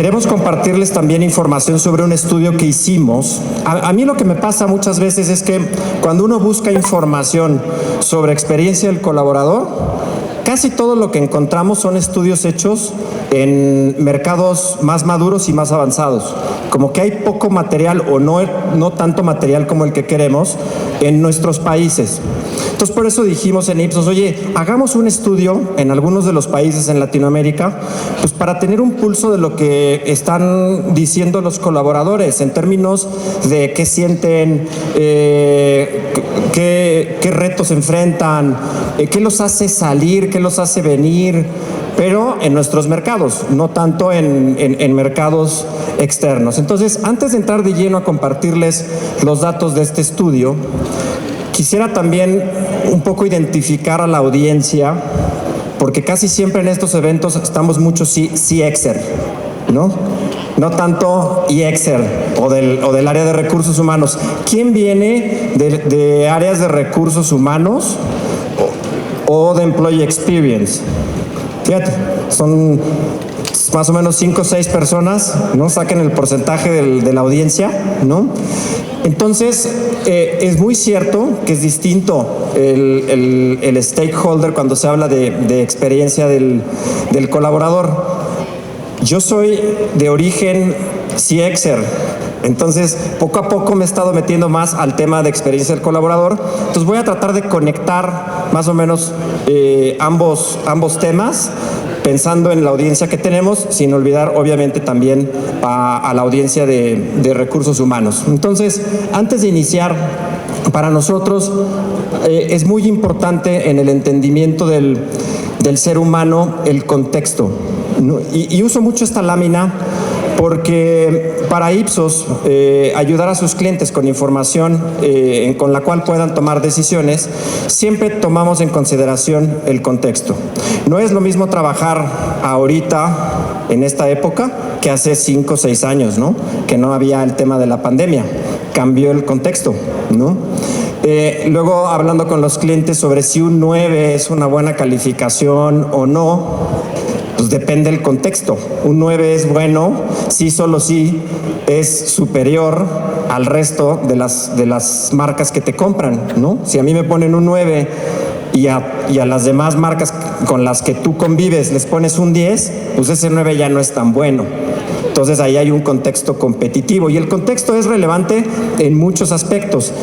Queremos compartirles también información sobre un estudio que hicimos. A mí lo que me pasa muchas veces es que cuando uno busca información sobre experiencia del colaborador, casi todo lo que encontramos son estudios hechos en mercados más maduros y más avanzados. Como que hay poco material o no tanto material como el que queremos en nuestros países. Entonces, por eso dijimos en Ipsos, oye, hagamos un estudio en algunos de los países en Latinoamérica, pues para tener un pulso de lo que están diciendo los colaboradores en términos de qué sienten, qué retos enfrentan, qué los hace salir, qué los hace venir, pero en nuestros mercados, no tanto en mercados externos. Entonces, antes de entrar de lleno a compartirles los datos de este estudio, quisiera también un poco identificar a la audiencia, porque casi siempre en estos eventos estamos mucho CXer, ¿no? No tanto EXer o del área de recursos humanos. ¿Quién viene de áreas de recursos humanos o de Employee Experience? Fíjate, son más o menos 5 o 6 personas, ¿no? Saquen el porcentaje de la audiencia, ¿no? Entonces, es muy cierto que es distinto el stakeholder cuando se habla de experiencia del colaborador. Yo soy de origen CXer, entonces poco a poco me he estado metiendo más al tema de experiencia del colaborador. Entonces voy a tratar de conectar más o menos ambos temas, pensando en la audiencia que tenemos, sin olvidar obviamente también a la audiencia de recursos humanos. Entonces, antes de iniciar, para nosotros es muy importante en el entendimiento del ser humano el contexto, ¿no? Y uso mucho esta lámina porque para Ipsos ayudar a sus clientes con información con la cual puedan tomar decisiones, siempre tomamos en consideración el contexto. No es lo mismo trabajar ahorita, en esta época, que hace 5 o 6 años, ¿no? Que no había el tema de la pandemia. Cambió el contexto, ¿no? Luego, hablando con los clientes sobre si un 9 es una buena calificación o no, pues depende del contexto. Un 9 es bueno si solo si es superior al resto de las marcas que te compran, ¿no? Si a mí me ponen un 9 y a las demás marcas con las que tú convives les pones un 10, pues ese 9 ya no es tan bueno. Entonces ahí hay un contexto competitivo y el contexto es relevante en muchos aspectos.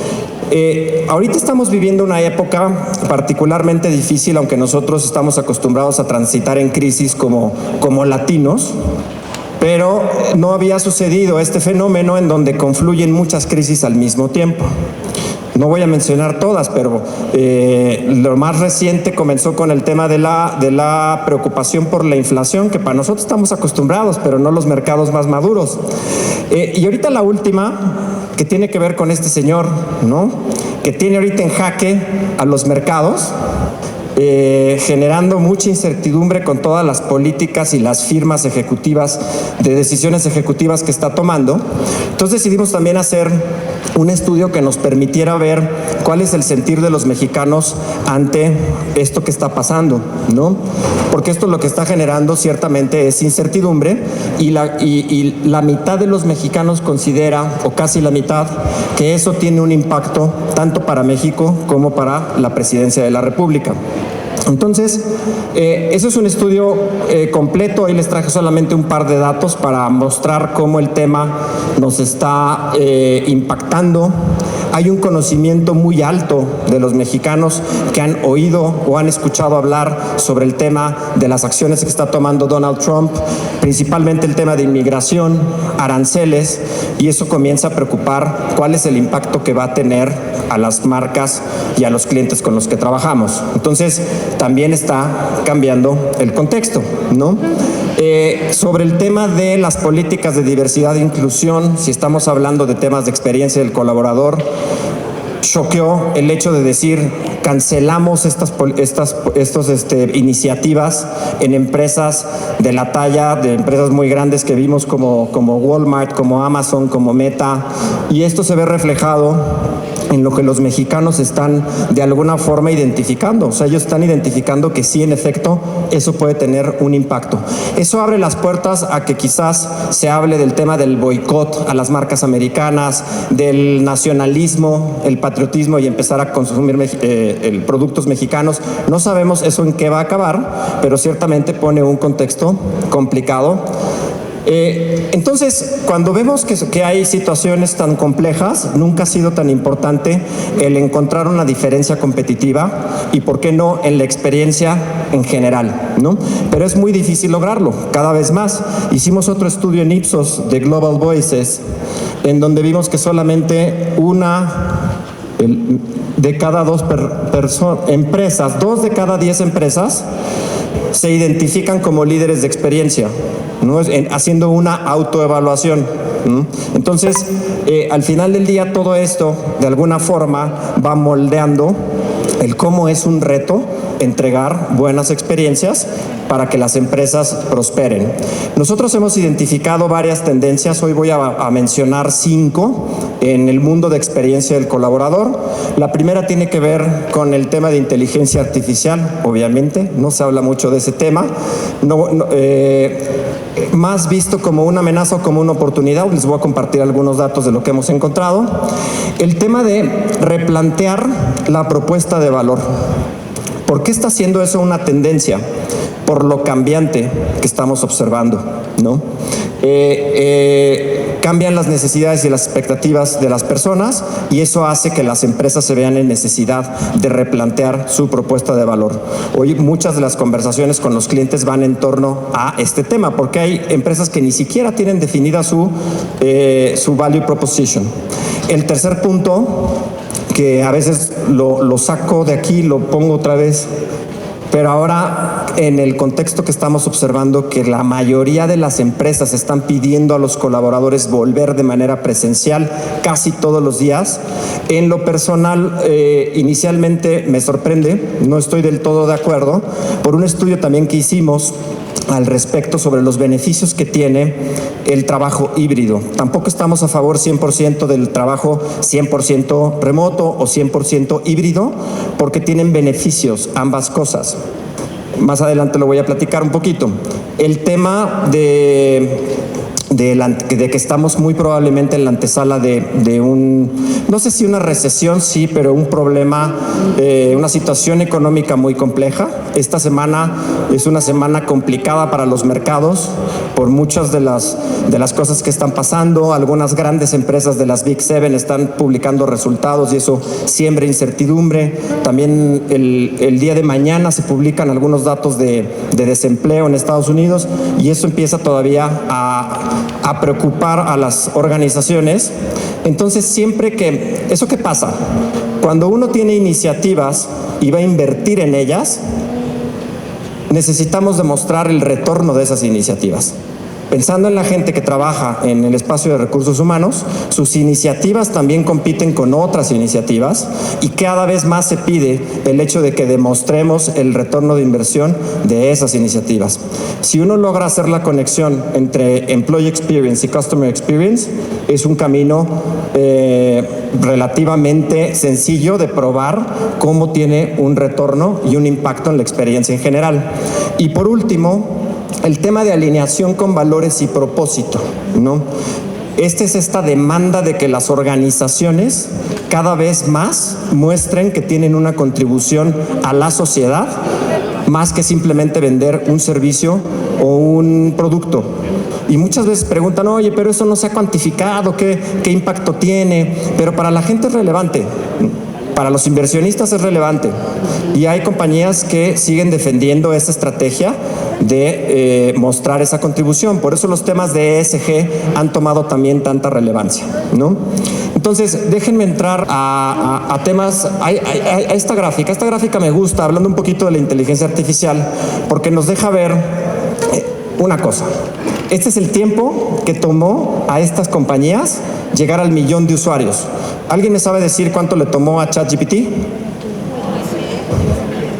Ahorita estamos viviendo una época particularmente difícil, aunque nosotros estamos acostumbrados a transitar en crisis como latinos, pero no había sucedido este fenómeno en donde confluyen muchas crisis al mismo tiempo. No voy a mencionar todas, pero lo más reciente comenzó con el tema de la preocupación por la inflación, que para nosotros estamos acostumbrados, pero no los mercados más maduros. Y ahorita la última, que tiene que ver con este señor, ¿no? Que tiene ahorita en jaque a los mercados, generando mucha incertidumbre con todas las políticas y las firmas ejecutivas de decisiones ejecutivas que está tomando. Entonces decidimos también hacer un estudio que nos permitiera ver cuál es el sentir de los mexicanos ante esto que está pasando, ¿no? Porque esto lo que está generando ciertamente es incertidumbre y la mitad de los mexicanos considera, o casi la mitad, que eso tiene un impacto tanto para México como para la presidencia de la República. Entonces, eso es un estudio completo. Hoy les traje solamente un par de datos para mostrar cómo el tema nos está impactando. Hay un conocimiento muy alto de los mexicanos que han oído o han escuchado hablar sobre el tema de las acciones que está tomando Donald Trump, principalmente el tema de inmigración, aranceles, y eso comienza a preocupar cuál es el impacto que va a tener a las marcas y a los clientes con los que trabajamos. Entonces, también está cambiando el contexto, ¿no? Sobre el tema de las políticas de diversidad e inclusión, si estamos hablando de temas de experiencia del colaborador, choqueó el hecho de decir cancelamos estas iniciativas en empresas de la talla de empresas muy grandes que vimos como Walmart, como Amazon, como Meta, y esto se ve reflejado en lo que los mexicanos están de alguna forma identificando. O sea, ellos están identificando que sí, en efecto, eso puede tener un impacto. Eso abre las puertas a que quizás se hable del tema del boicot a las marcas americanas, del nacionalismo, el patriotismo y empezar a consumir productos mexicanos. No sabemos eso en qué va a acabar, pero ciertamente pone un contexto complicado. Entonces, cuando vemos que hay situaciones tan complejas, nunca ha sido tan importante el encontrar una diferencia competitiva y, ¿por qué no?, en la experiencia en general, ¿no? Pero es muy difícil lograrlo, cada vez más. Hicimos otro estudio en Ipsos de Global Voices, en donde vimos que solamente de cada 2 empresas, 2 de cada 10 empresas se identifican como líderes de experiencia, ¿no? Haciendo una autoevaluación, ¿no? Entonces, al final del día, todo esto, de alguna forma, va moldeando el cómo es un reto entregar buenas experiencias para que las empresas prosperen. Nosotros hemos identificado varias tendencias, hoy voy a mencionar 5 en el mundo de experiencia del colaborador. La primera tiene que ver con el tema de inteligencia artificial, obviamente, no se habla mucho de ese tema, más visto como una amenaza o como una oportunidad. Les voy a compartir algunos datos de lo que hemos encontrado. El tema de replantear la propuesta de valor. ¿Por qué está haciendo eso una tendencia? Por lo cambiante que estamos observando, ¿no? Cambian las necesidades y las expectativas de las personas y eso hace que las empresas se vean en necesidad de replantear su propuesta de valor. Hoy muchas de las conversaciones con los clientes van en torno a este tema, porque hay empresas que ni siquiera tienen definida su value proposition. El tercer punto, que a veces lo saco de aquí, lo pongo otra vez, pero ahora en el contexto que estamos observando que la mayoría de las empresas están pidiendo a los colaboradores volver de manera presencial casi todos los días. En lo personal, inicialmente me sorprende, no estoy del todo de acuerdo, por un estudio también que hicimos al respecto sobre los beneficios que tiene el trabajo híbrido. Tampoco estamos a favor 100% del trabajo 100% remoto o 100% híbrido, porque tienen beneficios ambas cosas. Más adelante lo voy a platicar un poquito. El tema de que estamos muy probablemente en la antesala de no sé si una recesión, sí, pero un problema, una situación económica muy compleja. Esta semana es una semana complicada para los mercados por muchas de las cosas que están pasando. Algunas grandes empresas de las Big Seven están publicando resultados y eso siembra incertidumbre. También el día de mañana se publican algunos datos de desempleo en Estados Unidos y eso empieza todavía a preocupar a las organizaciones. Entonces, siempre que, ¿eso qué pasa? Cuando uno tiene iniciativas y va a invertir en ellas, necesitamos demostrar el retorno de esas iniciativas. Pensando en la gente que trabaja en el espacio de recursos humanos, sus iniciativas también compiten con otras iniciativas y cada vez más se pide el hecho de que demostremos el retorno de inversión de esas iniciativas. Si uno logra hacer la conexión entre Employee Experience y Customer Experience, es un camino relativamente sencillo de probar cómo tiene un retorno y un impacto en la experiencia en general. Y por último, el tema de alineación con valores y propósito, ¿no? Es esta demanda de que las organizaciones cada vez más muestren que tienen una contribución a la sociedad, más que simplemente vender un servicio o un producto. Y muchas veces preguntan, oye, pero eso no se ha cuantificado, ¿qué impacto tiene? Pero para la gente es relevante. Para los inversionistas es relevante y hay compañías que siguen defendiendo esta estrategia de mostrar esa contribución. Por eso los temas de ESG han tomado también tanta relevancia, ¿no? Entonces, déjenme entrar a temas, a esta gráfica. Esta gráfica me gusta, hablando un poquito de la inteligencia artificial, porque nos deja ver una cosa. Este es el tiempo que tomó a estas compañías llegar al 1,000,000 de usuarios. ¿Alguien me sabe decir cuánto le tomó a ChatGPT?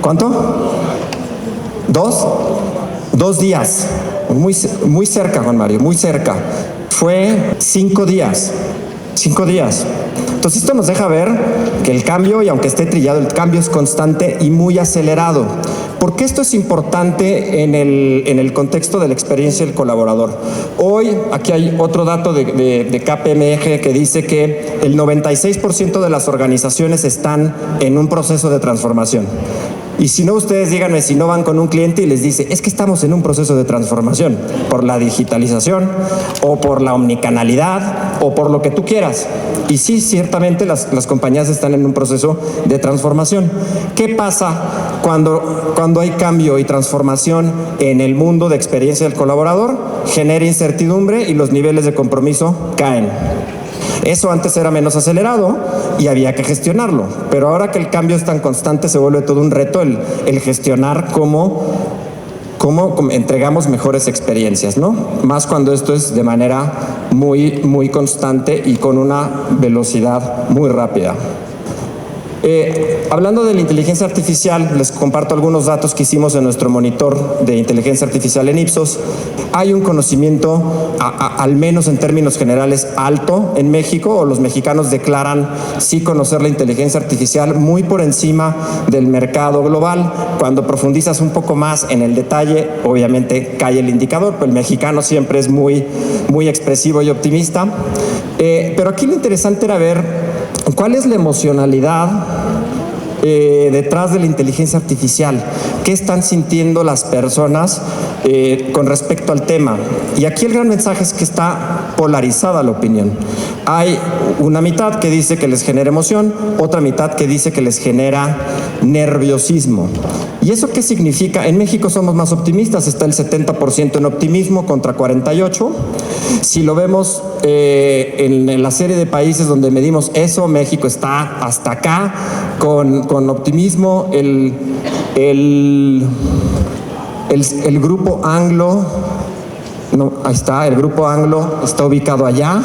¿Cuánto? ¿2 días? Muy cerca, Juan Mario, muy cerca. Fue 5 días. 5 días. Entonces esto nos deja ver que el cambio, y aunque esté trillado, el cambio es constante y muy acelerado. ¿Por qué esto es importante en el contexto de la experiencia del colaborador? Hoy, aquí hay otro dato de KPMG que dice que el 96% de las organizaciones están en un proceso de transformación. Y si no, ustedes díganme si no van con un cliente y les dice, es que estamos en un proceso de transformación por la digitalización o por la omnicanalidad o por lo que tú quieras. Y sí, ciertamente las compañías están en un proceso de transformación. ¿Qué pasa cuando hay cambio y transformación en el mundo de experiencia del colaborador? Genera incertidumbre y los niveles de compromiso caen. Eso antes era menos acelerado y había que gestionarlo, pero ahora que el cambio es tan constante se vuelve todo un reto el gestionar cómo entregamos mejores experiencias, ¿no? Más cuando esto es de manera muy constante y con una velocidad muy rápida. Hablando de la inteligencia artificial, les comparto algunos datos que hicimos en nuestro monitor de inteligencia artificial en Ipsos. Hay un conocimiento, al menos en términos generales, alto en México, o los mexicanos declaran sí conocer la inteligencia artificial muy por encima del mercado global. Cuando profundizas un poco más en el detalle, obviamente cae el indicador, pero el mexicano siempre es muy expresivo y optimista. Pero aquí lo interesante era ver cuál es la emocionalidad detrás de la inteligencia artificial. ¿Qué están sintiendo las personas con respecto al tema? Y aquí el gran mensaje es que está polarizada la opinión. Hay una mitad que dice que les genera emoción, otra mitad que dice que les genera nerviosismo. ¿Y eso qué significa? En México somos más optimistas, está el 70% en optimismo contra 48%. Si lo vemos en la serie de países donde medimos eso, México está hasta acá con optimismo. El grupo anglo, no, ahí está, el grupo anglo está ubicado allá,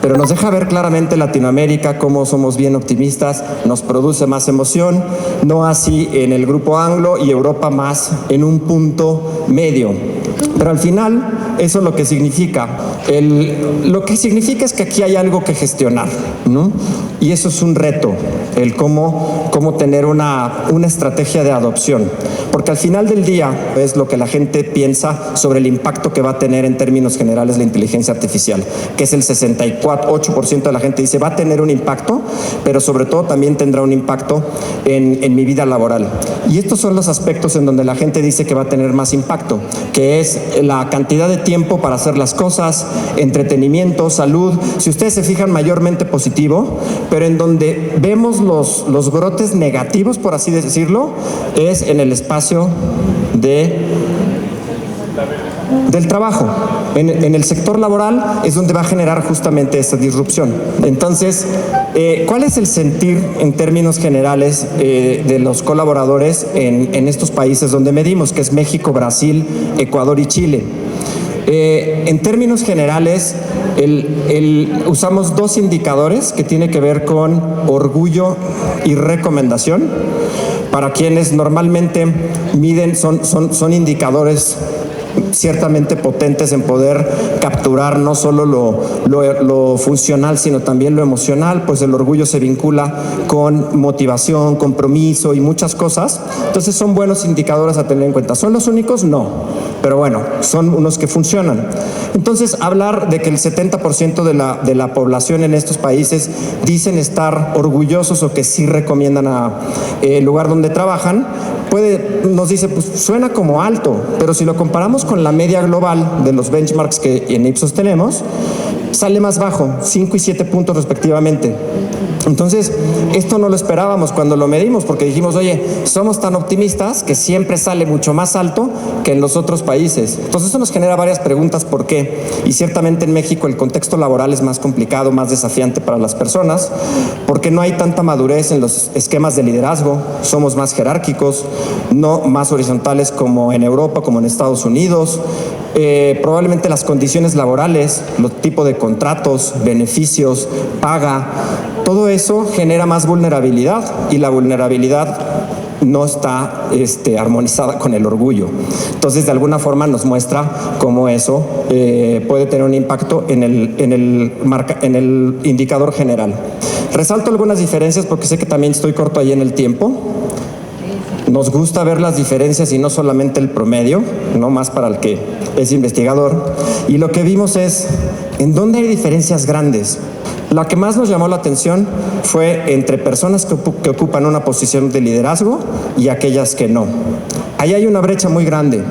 pero nos deja ver claramente Latinoamérica cómo somos bien optimistas, nos produce más emoción, no así en el grupo anglo, y Europa más en un punto medio. Pero al final, eso es lo que significa. Lo que significa es que aquí hay algo que gestionar, ¿no? Y eso es un reto, el cómo tener una estrategia de adopción. Porque al final del día es lo que la gente piensa sobre el impacto que va a tener en términos generales la inteligencia artificial, que es el 64,8% de la gente dice va a tener un impacto, pero sobre todo también tendrá un impacto en mi vida laboral. Y estos son los aspectos en donde la gente dice que va a tener más impacto, que es la cantidad de tiempo para hacer las cosas, entretenimiento, salud. Si ustedes se fijan, mayormente positivo, pero en donde vemos los brotes negativos, por así decirlo, es en el espacio del trabajo. En el sector laboral es donde va a generar justamente esta disrupción. Entonces, ¿cuál es el sentir en términos generales de los colaboradores en estos países donde medimos, que es México, Brasil, Ecuador y Chile? En términos generales, usamos 2 indicadores que tienen que ver con orgullo y recomendación. Para quienes normalmente miden, son indicadores ciertamente potentes en poder capturar no solo lo funcional, sino también lo emocional. Pues el orgullo se vincula con motivación, compromiso y muchas cosas. Entonces son buenos indicadores a tener en cuenta. ¿Son los únicos? No, pero bueno, son unos que funcionan. Entonces, hablar de que el 70% de la población en estos países dicen estar orgullosos o que sí recomiendan el lugar donde trabajan, nos dice, pues suena como alto, pero si lo comparamos con la media global de los benchmarks que en Ipsos tenemos, sale más bajo, 5 y 7 puntos respectivamente. Entonces, esto no lo esperábamos cuando lo medimos, porque dijimos, oye, somos tan optimistas que siempre sale mucho más alto que en los otros países. Entonces, eso nos genera varias preguntas, ¿por qué? Y ciertamente en México el contexto laboral es más complicado, más desafiante para las personas, porque no hay tanta madurez en los esquemas de liderazgo, somos más jerárquicos, no más horizontales como en Europa, como en Estados Unidos. Probablemente las condiciones laborales, los tipos de contratos, beneficios, paga. Todo eso genera más vulnerabilidad y la vulnerabilidad no está armonizada con el orgullo. Entonces, de alguna forma nos muestra cómo eso puede tener un impacto en el indicador general. Resalto algunas diferencias porque sé que también estoy corto ahí en el tiempo. Nos gusta ver las diferencias y no solamente el promedio, no más para el que es investigador. Y lo que vimos es en dónde hay diferencias grandes. La que más nos llamó la atención fue entre personas que ocupan una posición de liderazgo y aquellas que no. Ahí hay una brecha muy grande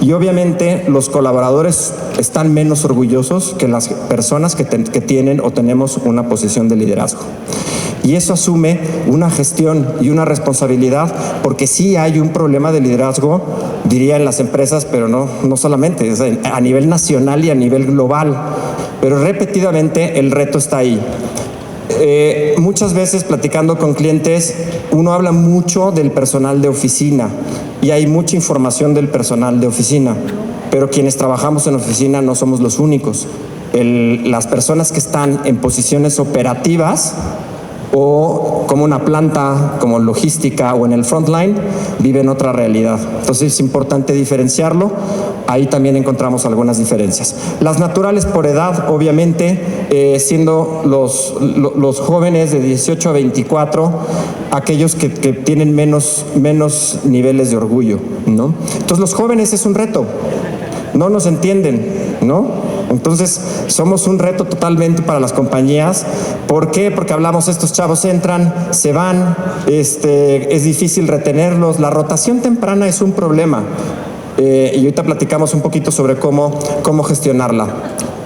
y obviamente los colaboradores están menos orgullosos que las personas que tienen o tenemos una posición de liderazgo. Y eso asume una gestión y una responsabilidad, porque sí hay un problema de liderazgo, diría, en las empresas, pero no solamente, es a nivel nacional y a nivel global. Pero repetidamente el reto está ahí. Muchas veces platicando con clientes, uno habla mucho del personal de oficina y hay mucha información del personal de oficina, pero quienes trabajamos en oficina no somos los únicos. Las personas que están en posiciones operativas o como una planta, como logística o en el frontline, viven otra realidad. Entonces es importante diferenciarlo. Ahí también encontramos algunas diferencias. Las naturales por edad, obviamente, siendo los jóvenes de 18 a 24, aquellos que tienen menos niveles de orgullo, ¿no? Entonces los jóvenes es un reto, no nos entienden, ¿no? Entonces, somos un reto totalmente para las compañías. ¿Por qué? Porque hablamos, estos chavos entran, se van, es difícil retenerlos. La rotación temprana es un problema. Y ahorita platicamos un poquito sobre cómo gestionarla.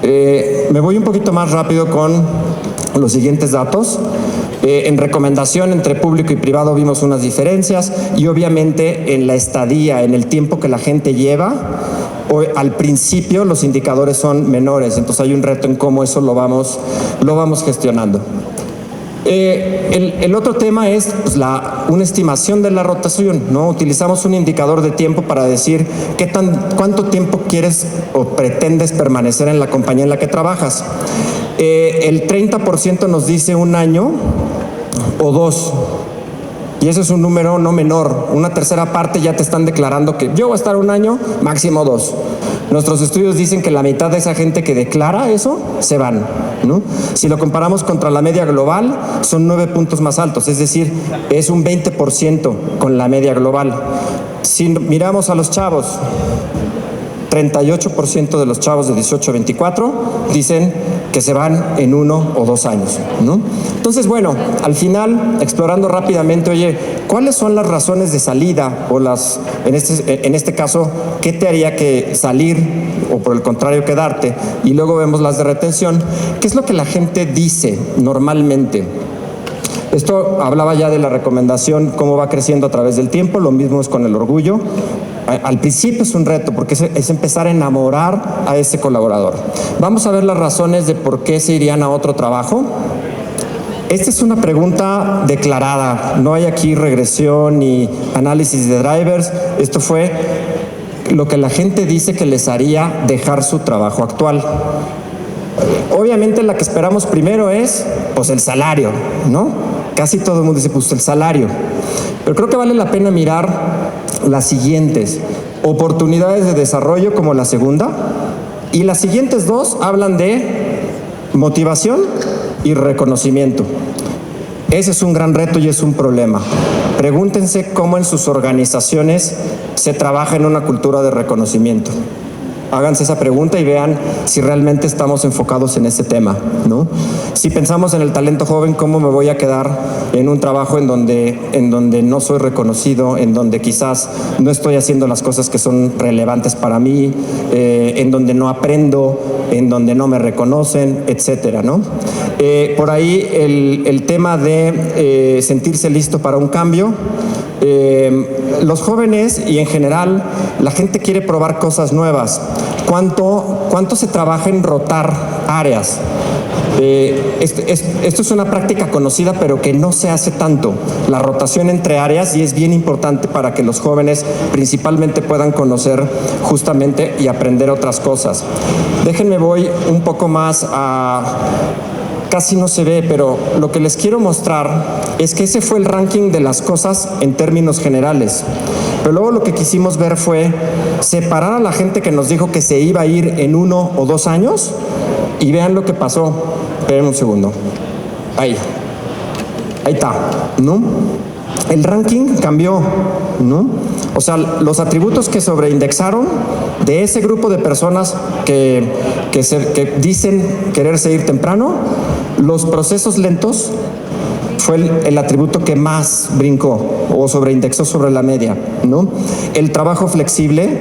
Me voy un poquito más rápido con los siguientes datos. En recomendación entre público y privado vimos unas diferencias y obviamente en la estadía, en el tiempo que la gente lleva, al principio los indicadores son menores, entonces hay un reto en cómo eso lo vamos gestionando. El otro tema es pues, una estimación de la rotación, ¿no? Utilizamos un indicador de tiempo para decir cuánto tiempo quieres o pretendes permanecer en la compañía en la que trabajas. El 30% nos dice 1 año o 2. Y eso es un número no menor. Una tercera parte ya te están declarando que yo voy a estar 1 año, máximo 2. Nuestros estudios dicen que la mitad de esa gente que declara eso, se van, ¿no? Si lo comparamos contra la media global, son 9 puntos más altos, es decir, es un 20% con la media global. Si miramos a los chavos, 38% de los chavos de 18 a 24 dicen que se van en 1 o 2 años, ¿no? Entonces, bueno, al final, explorando rápidamente, oye, ¿cuáles son las razones de salida o en este caso, qué te haría que salir o por el contrario quedarte? Y luego vemos las de retención. ¿Qué es lo que la gente dice normalmente? Esto hablaba ya de la recomendación, cómo va creciendo a través del tiempo, lo mismo es con el orgullo. Al principio es un reto porque es empezar a enamorar a ese colaborador. Vamos a ver las razones de por qué se irían a otro trabajo. Esta es una pregunta declarada, no hay aquí regresión ni análisis de drivers. Esto fue lo que la gente dice que les haría dejar su trabajo actual. Obviamente la que esperamos primero es pues el salario, ¿no? Casi todo el mundo dice pues el salario. Pero creo que vale la pena mirar las siguientes: oportunidades de desarrollo como la segunda, y las siguientes dos hablan de motivación y reconocimiento. Ese es un gran reto y es un problema. Pregúntense cómo en sus organizaciones se trabaja en una cultura de reconocimiento. Háganse esa pregunta y vean si realmente estamos enfocados en ese tema, ¿no? Si pensamos en el talento joven, ¿cómo me voy a quedar en un trabajo en donde no soy reconocido, en donde quizás no estoy haciendo las cosas que son relevantes para mí, en donde no aprendo, en donde no me reconocen, etcétera, ¿no? Por ahí el tema de sentirse listo para un cambio. Los jóvenes y en general la gente quiere probar cosas nuevas. ¿Cuánto se trabaja en rotar áreas? Esto es una práctica conocida, pero que no se hace tanto, la rotación entre áreas, y es bien importante para que los jóvenes principalmente puedan conocer justamente y aprender otras cosas. Déjenme voy un poco más a... Casi no se ve, pero lo que les quiero mostrar es que ese fue el ranking de las cosas en términos generales. Pero luego lo que quisimos ver fue separar a la gente que nos dijo que se iba a ir en 1 o 2 años y vean lo que pasó. Esperen un segundo. Ahí está, ¿no? El ranking cambió, ¿no? O sea, los atributos que sobreindexaron de ese grupo de personas que dicen quererse ir temprano, los procesos lentos fue el atributo que más brincó o sobreindexó sobre la media, ¿no? El trabajo flexible,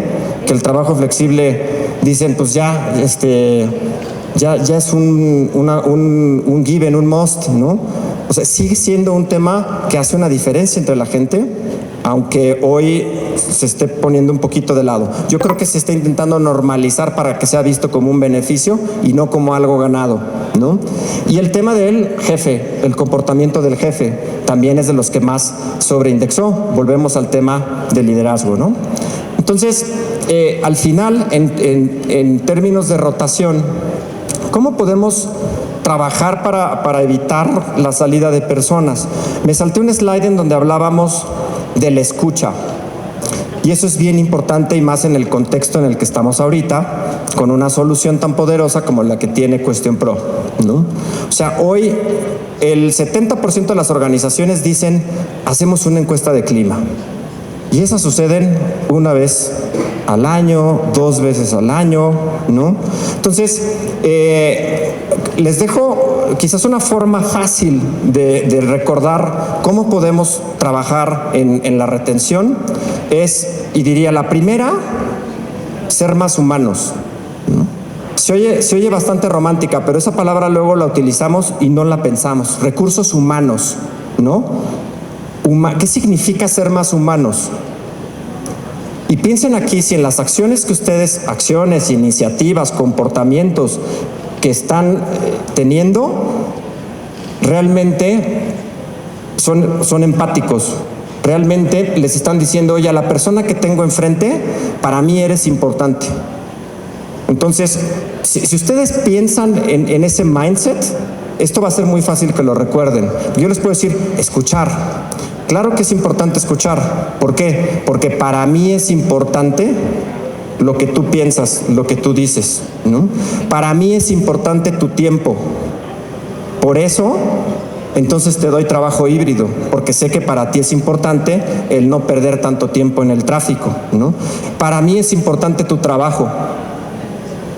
que el trabajo flexible dicen pues ya es un given, un must, ¿no? O sea, sigue siendo un tema que hace una diferencia entre la gente, aunque hoy se esté poniendo un poquito de lado. Yo creo que se está intentando normalizar para que sea visto como un beneficio y no como algo ganado, ¿no? Y el tema del jefe, el comportamiento del jefe, también es de los que más sobreindexó. Volvemos al tema del liderazgo, ¿no? Entonces, al final, en términos de rotación, ¿cómo podemos trabajar para evitar la salida de personas? Me salté un slide en donde hablábamos de la escucha. Y eso es bien importante, y más en el contexto en el que estamos ahorita, con una solución tan poderosa como la que tiene Question Pro, ¿no? O sea, hoy el 70% de las organizaciones dicen, hacemos una encuesta de clima. Y esas suceden una vez al año, 2 veces al año, ¿no? Entonces, les dejo quizás una forma fácil de recordar cómo podemos trabajar en la retención. Y diría, la primera, ser más humanos, ¿no? Se oye bastante romántica, pero esa palabra luego la utilizamos y no la pensamos. Recursos humanos, ¿no? ¿Qué significa ser más humanos? Y piensen aquí si en las acciones que ustedes, acciones, iniciativas, comportamientos que están teniendo, realmente son empáticos. Realmente les están diciendo, oye, a la persona que tengo enfrente, para mí eres importante. Entonces, si ustedes piensan en ese mindset, esto va a ser muy fácil que lo recuerden. Yo les puedo decir, escuchar. Claro que es importante escuchar. ¿Por qué? Porque para mí es importante lo que tú piensas, lo que tú dices, ¿no? Para mí es importante tu tiempo. Por eso, entonces te doy trabajo híbrido, porque sé que para ti es importante el no perder tanto tiempo en el tráfico, ¿no? Para mí es importante tu trabajo.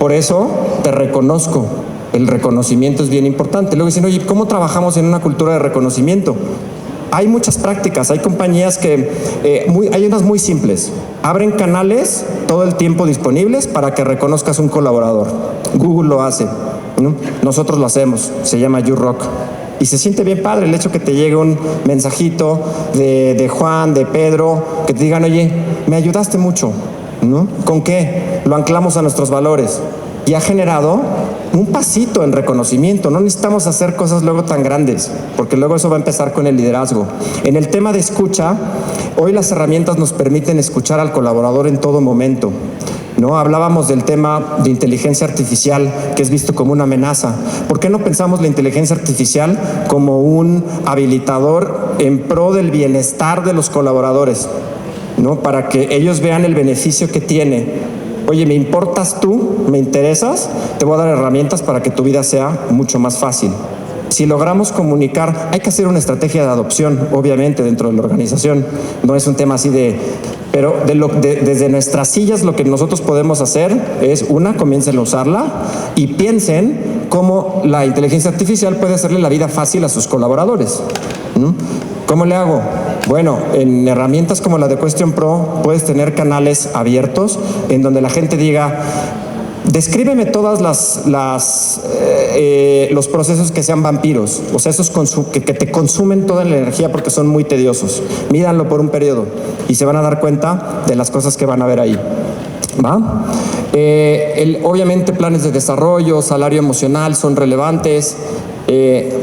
Por eso te reconozco. El reconocimiento es bien importante. Luego dicen, oye, ¿cómo trabajamos en una cultura de reconocimiento? Hay muchas prácticas, hay compañías que, hay unas muy simples. Abren canales todo el tiempo disponibles para que reconozcas un colaborador. Google lo hace, ¿no? Nosotros lo hacemos, se llama YouRock. Y se siente bien padre el hecho que te llegue un mensajito de Juan, de Pedro, que te digan, oye, me ayudaste mucho, ¿no? ¿Con qué? Lo anclamos a nuestros valores. Y ha generado un pasito en reconocimiento. No necesitamos hacer cosas luego tan grandes, porque luego eso va a empezar con el liderazgo. En el tema de escucha, hoy las herramientas nos permiten escuchar al colaborador en todo momento, ¿no? Hablábamos del tema de inteligencia artificial, que es visto como una amenaza. ¿Por qué no pensamos la inteligencia artificial como un habilitador en pro del bienestar de los colaboradores, ¿no? Para que ellos vean el beneficio que tiene. Oye, me importas tú, me interesas, te voy a dar herramientas para que tu vida sea mucho más fácil. Si logramos comunicar, hay que hacer una estrategia de adopción, obviamente, dentro de la organización. No es un tema así pero desde nuestras sillas lo que nosotros podemos hacer es, comiencen a usarla y piensen cómo la inteligencia artificial puede hacerle la vida fácil a sus colaboradores, ¿no? ¿Cómo le hago? Bueno, en herramientas como la de Question Pro puedes tener canales abiertos en donde la gente diga, descríbeme todas los procesos que sean vampiros, o sea, esos que te consumen toda la energía porque son muy tediosos. Mídanlo por un periodo y se van a dar cuenta de las cosas que van a ver ahí, ¿va? Obviamente planes de desarrollo, salario emocional son relevantes.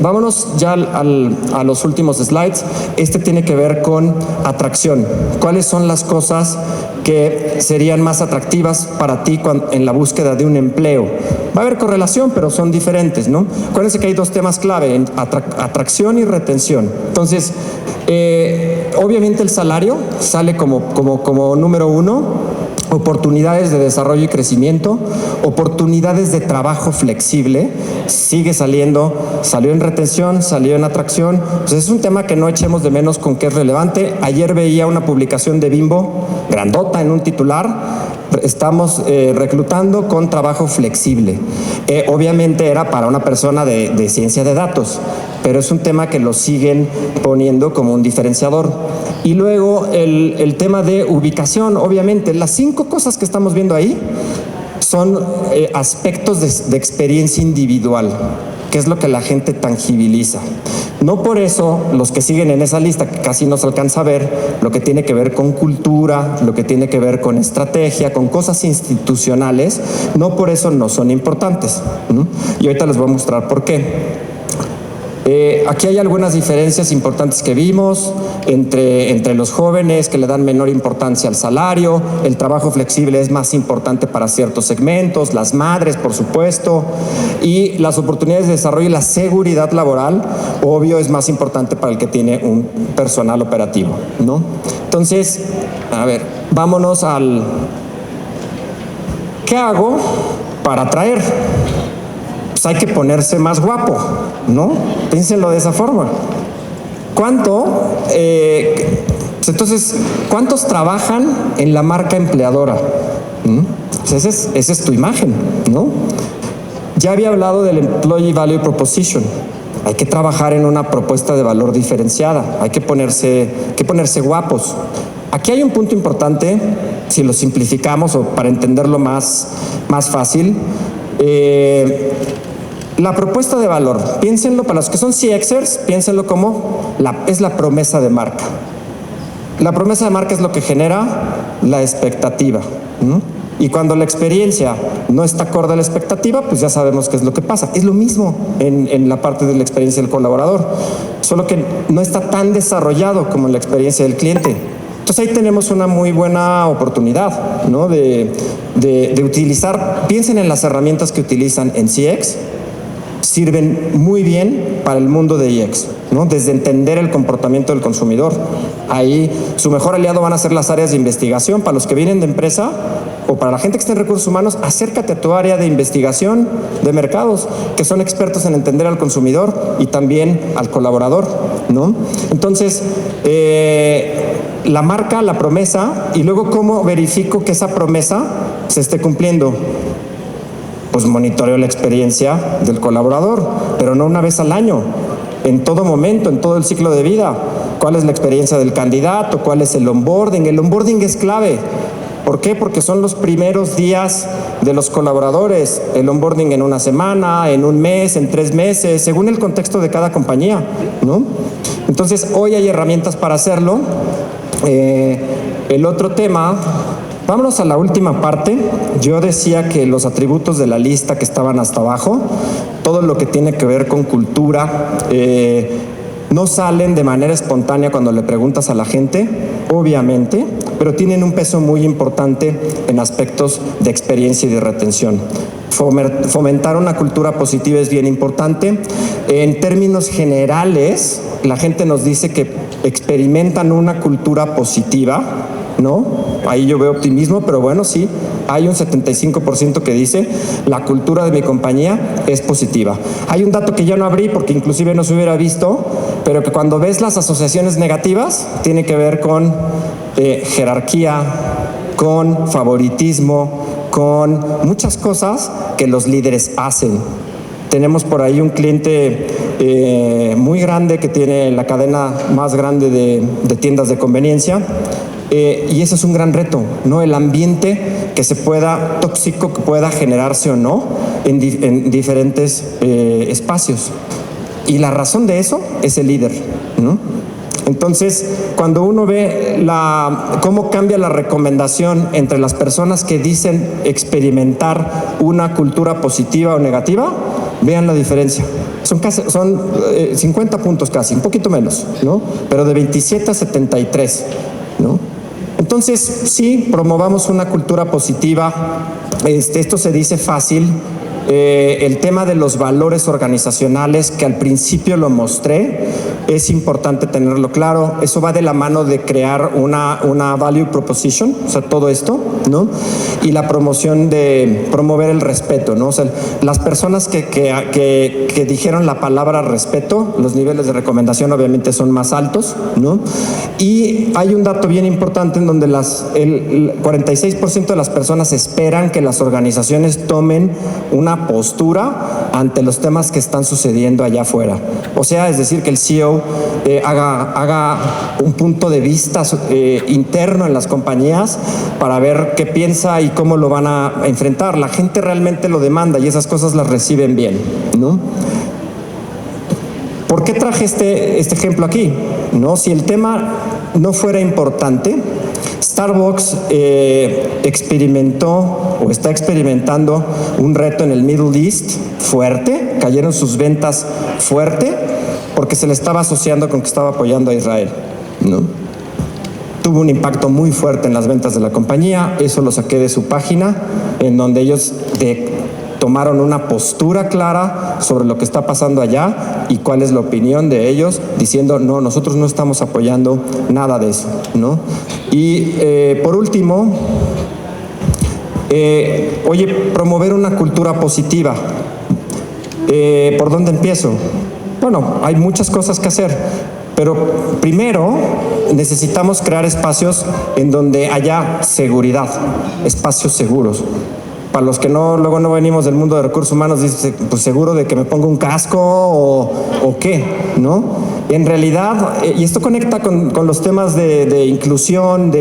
Vámonos ya a los últimos slides. Este tiene que ver con atracción. ¿Cuáles son las cosas que serían más atractivas para ti en la búsqueda de un empleo? Va a haber correlación, pero son diferentes, ¿no? Acuérdense que hay dos temas clave, atracción y retención. Entonces, obviamente el salario sale como número uno. Oportunidades de desarrollo y crecimiento, oportunidades de trabajo flexible, sigue saliendo, salió en retención, salió en atracción. Entonces es un tema que no echemos de menos con que es relevante. Ayer veía una publicación de Bimbo, grandota en un titular, estamos reclutando con trabajo flexible. Obviamente era para una persona de ciencia de datos, pero es un tema que lo siguen poniendo como un diferenciador. Y luego el tema de ubicación, obviamente, las 5 cosas que estamos viendo ahí son aspectos de experiencia individual, que es lo que la gente tangibiliza. No por eso los que siguen en esa lista, que casi no se alcanza a ver, lo que tiene que ver con cultura, lo que tiene que ver con estrategia, con cosas institucionales, no por eso no son importantes, ¿no? Y ahorita les voy a mostrar por qué. Aquí hay algunas diferencias importantes que vimos entre los jóvenes que le dan menor importancia al salario, el trabajo flexible es más importante para ciertos segmentos, las madres, por supuesto, y las oportunidades de desarrollo y la seguridad laboral, obvio, es más importante para el que tiene un personal operativo, ¿no? Entonces, a ver, vámonos al ¿qué hago para atraer? Pues hay que ponerse más guapo, ¿no? Piénsenlo de esa forma. Entonces, ¿cuántos trabajan en la marca empleadora? Pues esa es tu imagen, ¿no? Ya había hablado del Employee Value Proposition. Hay que trabajar en una propuesta de valor diferenciada. Hay que ponerse guapos. Aquí hay un punto importante, si lo simplificamos o para entenderlo más fácil. La propuesta de valor, piénsenlo, para los que son CXers, piénsenlo como es la promesa de marca. La promesa de marca es lo que genera la expectativa, ¿no? Y cuando la experiencia no está acorde a la expectativa, pues ya sabemos qué es lo que pasa. Es lo mismo en la parte de la experiencia del colaborador, solo que no está tan desarrollado como en la experiencia del cliente. Entonces ahí tenemos una muy buena oportunidad, ¿no? de utilizar, piensen en las herramientas que utilizan en CX, sirven muy bien para el mundo de IX, ¿no? Desde entender el comportamiento del consumidor. Ahí su mejor aliado van a ser las áreas de investigación. Para los que vienen de empresa o para la gente que está en recursos humanos, acércate a tu área de investigación de mercados, que son expertos en entender al consumidor y también al colaborador, ¿no? Entonces, la marca, la promesa, y luego cómo verifico que esa promesa se esté cumpliendo. Pues monitoreo la experiencia del colaborador, pero no una vez al año, en todo momento, en todo el ciclo de vida. ¿Cuál es la experiencia del candidato? ¿Cuál es el onboarding? El onboarding es clave. ¿Por qué? Porque son los primeros días de los colaboradores. El onboarding en una semana, en un mes, en 3 meses, según el contexto de cada compañía, ¿no? Entonces, hoy hay herramientas para hacerlo. El otro tema... Vámonos a la última parte. Yo decía que los atributos de la lista que estaban hasta abajo, todo lo que tiene que ver con cultura, no salen de manera espontánea cuando le preguntas a la gente, obviamente, pero tienen un peso muy importante en aspectos de experiencia y de retención. Fomentar una cultura positiva es bien importante. En términos generales, la gente nos dice que experimentan una cultura positiva, ¿no? Ahí yo veo optimismo, pero bueno, sí, hay un 75% que dice la cultura de mi compañía es positiva. Hay un dato que ya no abrí porque inclusive no se hubiera visto, pero que cuando ves las asociaciones negativas tiene que ver con jerarquía, con favoritismo, con muchas cosas que los líderes hacen. Tenemos por ahí un cliente muy grande que tiene la cadena más grande de tiendas de conveniencia. Y ese es un gran reto, ¿no? El ambiente que se pueda, tóxico que pueda generarse o no en diferentes espacios. Y la razón de eso es el líder, ¿no? Entonces, cuando uno ve cómo cambia la recomendación entre las personas que dicen experimentar una cultura positiva o negativa, vean la diferencia. Son 50 puntos casi, un poquito menos, ¿no? Pero de 27 a 73, ¿no? Entonces, sí, promovamos una cultura positiva. Esto se dice fácil. El tema de los valores organizacionales, que al principio lo mostré, es importante tenerlo claro. Eso va de la mano de crear una value proposition, o sea, todo esto, ¿no? Y la promoción de promover el respeto, ¿no? O sea, las personas que dijeron la palabra respeto, los niveles de recomendación obviamente son más altos, ¿no? Y hay un dato bien importante en donde el 46% de las personas esperan que las organizaciones tomen una postura ante los temas que están sucediendo allá afuera. O sea, es decir, que el CEO haga un punto de vista interno en las compañías para ver qué piensa y cómo lo van a enfrentar. La gente realmente lo demanda y esas cosas las reciben bien, ¿no? ¿Por qué traje este ejemplo aquí? ¿No? Si el tema no fuera importante, Starbucks experimentó o está experimentando un reto en el Middle East fuerte, cayeron sus ventas fuerte porque se le estaba asociando con que estaba apoyando a Israel, ¿no? Tuvo un impacto muy fuerte en las ventas de la compañía. Eso lo saqué de su página, en donde ellos tomaron una postura clara sobre lo que está pasando allá y cuál es la opinión de ellos, diciendo, no, nosotros no estamos apoyando nada de eso, ¿no? Y por último, promover una cultura positiva. ¿Por dónde empiezo? Bueno, hay muchas cosas que hacer, pero primero necesitamos crear espacios en donde haya seguridad, espacios seguros. Para los que luego no venimos del mundo de recursos humanos, dice, pues seguro de que me pongo un casco o qué, ¿no? En realidad, y esto conecta con los temas de inclusión,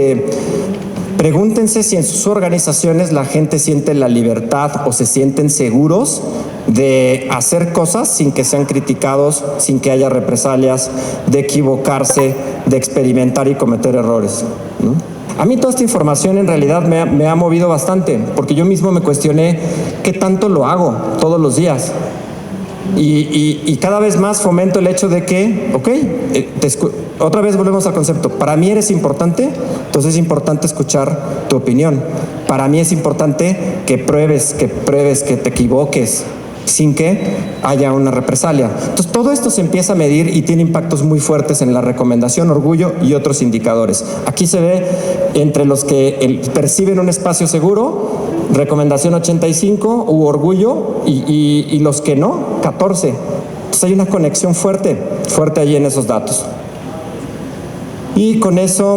pregúntense si en sus organizaciones la gente siente la libertad o se sienten seguros de hacer cosas sin que sean criticados, sin que haya represalias, de equivocarse, de experimentar y cometer errores, ¿no? A mí toda esta información en realidad me ha movido bastante, porque yo mismo me cuestioné qué tanto lo hago todos los días. Y cada vez más fomento el hecho de que, otra vez volvemos al concepto, para mí eres importante, entonces es importante escuchar tu opinión. Para mí es importante que pruebes, que te equivoques, sin que haya una represalia. Entonces, todo esto se empieza a medir y tiene impactos muy fuertes en la recomendación, orgullo y otros indicadores. Aquí se ve entre los que perciben un espacio seguro, recomendación 85 u orgullo, y los que no, 14. Entonces, hay una conexión fuerte ahí en esos datos. Y con eso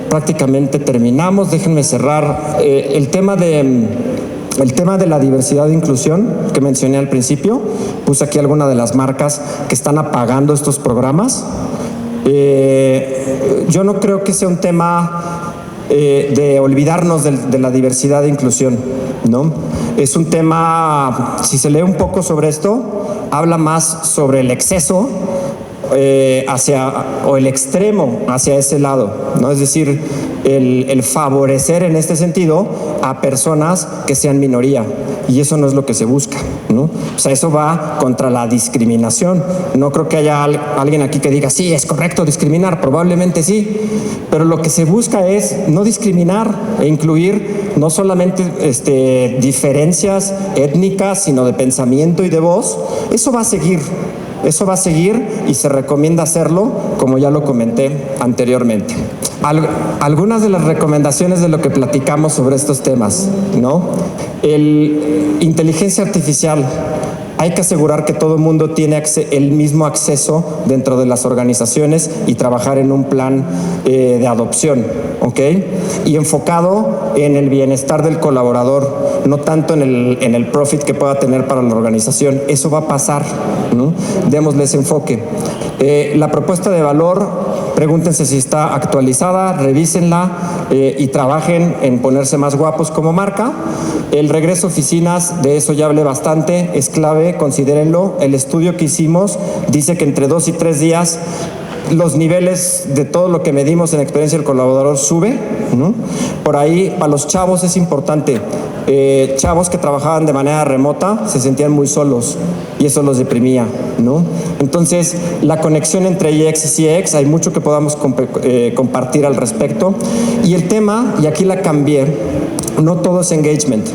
prácticamente terminamos. Déjenme cerrar el tema de la diversidad e inclusión que mencioné al principio. Puse aquí algunas de las marcas que están apagando estos programas. Yo no creo que sea un tema de olvidarnos de la diversidad e inclusión, ¿no? Es un tema, si se lee un poco sobre esto, habla más sobre el exceso o el extremo hacia ese lado, ¿no? Es decir, el favorecer en este sentido a personas que sean minoría, y eso no es lo que se busca, ¿no? O sea, eso va contra la discriminación. No creo que haya alguien aquí que diga, sí, es correcto discriminar, probablemente sí, pero lo que se busca es no discriminar e incluir no solamente diferencias étnicas, sino de pensamiento y de voz. Eso va a seguir y se recomienda hacerlo, como ya lo comenté anteriormente. Algunas de las recomendaciones de lo que platicamos sobre estos temas, ¿no? Inteligencia artificial. Hay que asegurar que todo el mundo tiene el mismo acceso dentro de las organizaciones y trabajar en un plan de adopción, ¿ok? Y enfocado en el bienestar del colaborador, no tanto en el profit que pueda tener para la organización. Eso va a pasar, ¿no? Démosle ese enfoque. La propuesta de valor, pregúntense si está actualizada, revísenla y trabajen en ponerse más guapos como marca. El regreso a oficinas, de eso ya hablé bastante, es clave, considérenlo. El estudio que hicimos dice que entre 2 y 3 días los niveles de todo lo que medimos en experiencia del colaborador sube, ¿no? Por ahí, para los chavos es importante. Chavos que trabajaban de manera remota se sentían muy solos y eso los deprimía, ¿no? Entonces, la conexión entre UX y CX, hay mucho que podamos compartir al respecto. Y el tema, y aquí la cambié, no todo es engagement.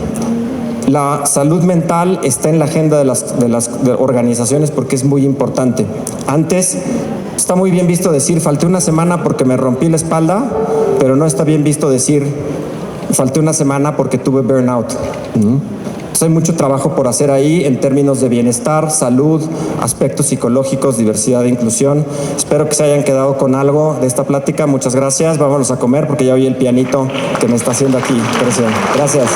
La salud mental está en la agenda de las organizaciones porque es muy importante. Antes está muy bien visto decir falté una semana porque me rompí la espalda, pero no está bien visto decir falté una semana porque tuve burnout. Entonces hay mucho trabajo por hacer ahí en términos de bienestar, salud, aspectos psicológicos, diversidad e inclusión. Espero que se hayan quedado con algo de esta plática. Muchas gracias. Vámonos a comer porque ya oí el pianito que me está haciendo aquí presión. Gracias.